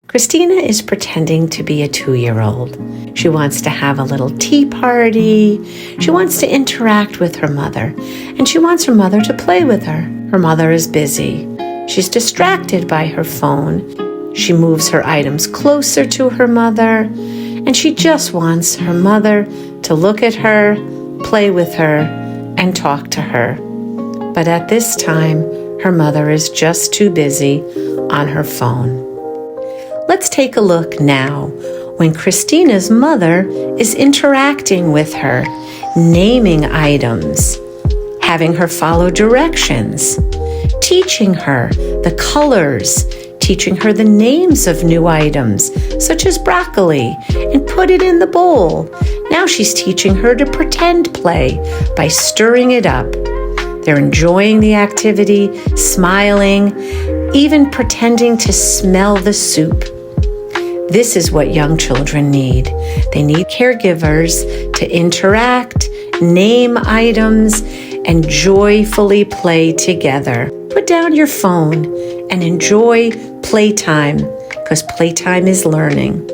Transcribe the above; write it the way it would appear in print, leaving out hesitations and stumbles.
Christina is pretending to be a 2-year-old. She wants to have a little tea party. She wants to interact with her mother, and she wants her mother to play with her. Her mother is busy. She's distracted by her phone. She moves her items closer to her mother, and she just wants her mother to look at her, play with her, and talk to her. But at this time, her mother is just too busy on her phone. Let's take a look now when Christina's mother is interacting with her, naming items, having her follow directions, teaching her the colors, teaching her the names of new items, such as broccoli, and put it in the bowl. Now she's teaching her to pretend play by stirring it up. They're enjoying the activity, smiling, even pretending to smell the soup. This is what young children need. They need caregivers to interact, name items, and joyfully play together. Put down your phone and enjoy playtime, because playtime is learning.